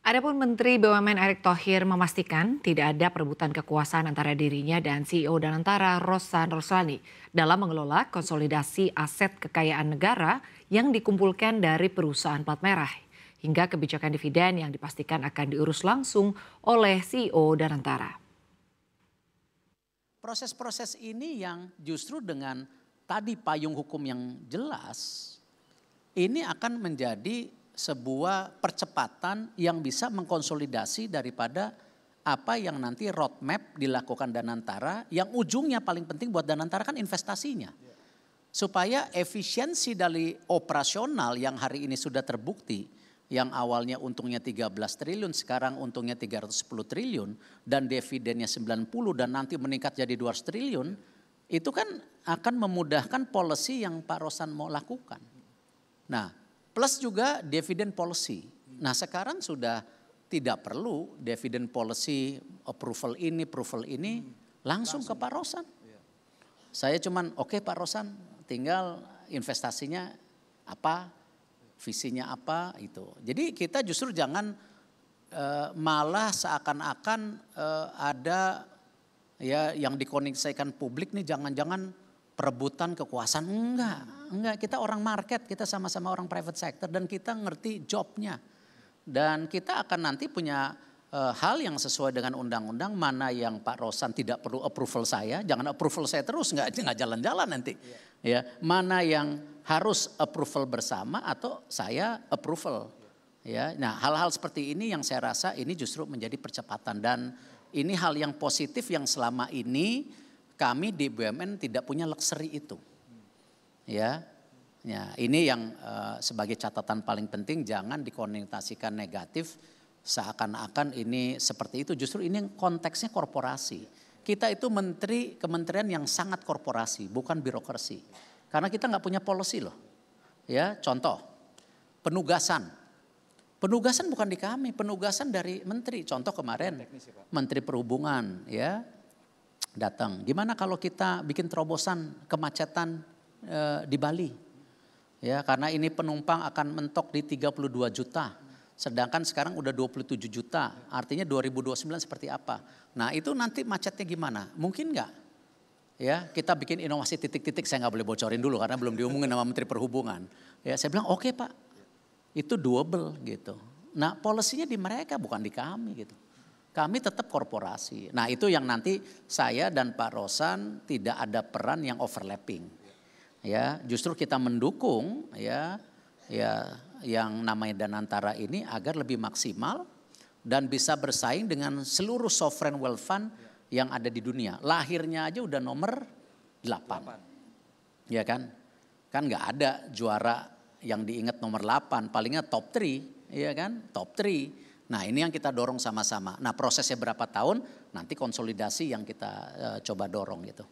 Adapun Menteri BUMN Erick Thohir memastikan tidak ada perebutan kekuasaan antara dirinya dan CEO Danantara Rosan Roslani dalam mengelola konsolidasi aset kekayaan negara yang dikumpulkan dari perusahaan plat merah hingga kebijakan dividen yang dipastikan akan diurus langsung oleh CEO Danantara. Proses-proses ini yang justru dengan tadi payung hukum yang jelas, ini akan menjadi sebuah percepatan yang bisa mengkonsolidasi daripada apa yang nanti roadmap dilakukan Danantara, yang ujungnya paling penting buat Danantara kan investasinya. Supaya efisiensi dari operasional yang hari ini sudah terbukti, yang awalnya untungnya 13 triliun, sekarang untungnya 310 triliun, dan dividennya 90 dan nanti meningkat jadi 200 triliun, itu kan akan memudahkan policy yang Pak Rosan mau lakukan. Nah, plus juga dividend policy. Nah, sekarang sudah tidak perlu dividend policy approval ini langsung ke Pak Rosan. Saya cuman oke, Pak Rosan, tinggal investasinya apa, visinya apa itu. Jadi kita justru jangan malah seakan-akan ada ya yang dikoneksikan publik nih, jangan-jangan perebutan kekuasaan. Enggak, kita orang market, kita sama-sama orang private sector dan kita ngerti jobnya. Dan kita akan nanti punya hal yang sesuai dengan undang-undang, mana yang Pak Rosan tidak perlu approval saya, jangan approval saya terus, nggak jalan-jalan nanti. Ya, mana yang harus approval bersama atau saya approval. Ya, nah hal-hal seperti ini yang saya rasa ini justru menjadi percepatan, dan ini hal yang positif yang selama ini kami di BUMN tidak punya luxury itu. Ya, ini yang sebagai catatan paling penting, jangan dikonotasikan negatif seakan-akan ini seperti itu. Justru ini konteksnya korporasi. Kita itu kementerian yang sangat korporasi, bukan birokrasi. Karena kita nggak punya policy loh. Ya, contoh penugasan. Penugasan bukan di kami, penugasan dari menteri. Contoh kemarin Menteri Perhubungan ya datang. Gimana kalau kita bikin terobosan kemacetan di Bali? Ya, karena ini penumpang akan mentok di 32 juta. Sedangkan sekarang udah 27 juta. Artinya 2029 seperti apa? Nah, itu nanti macetnya gimana? Mungkin enggak? Ya, kita bikin inovasi titik-titik, saya nggak boleh bocorin dulu karena belum diomongin sama Menteri Perhubungan. Ya, saya bilang oke, Pak. Itu doable gitu. Nah, polisinya di mereka bukan di kami gitu. Kami tetap korporasi. Nah, itu yang nanti saya dan Pak Rosan tidak ada peran yang overlapping. Ya, justru kita mendukung ya yang namanya Danantara ini agar lebih maksimal dan bisa bersaing dengan seluruh sovereign wealth fund yang ada di dunia. Lahirnya aja udah nomor 8. Ya kan? Kan nggak ada juara yang diingat nomor 8, palingnya top 3, ya kan? Top 3. Nah, ini yang kita dorong sama-sama. Nah, prosesnya berapa tahun? Nanti konsolidasi yang kita coba dorong gitu.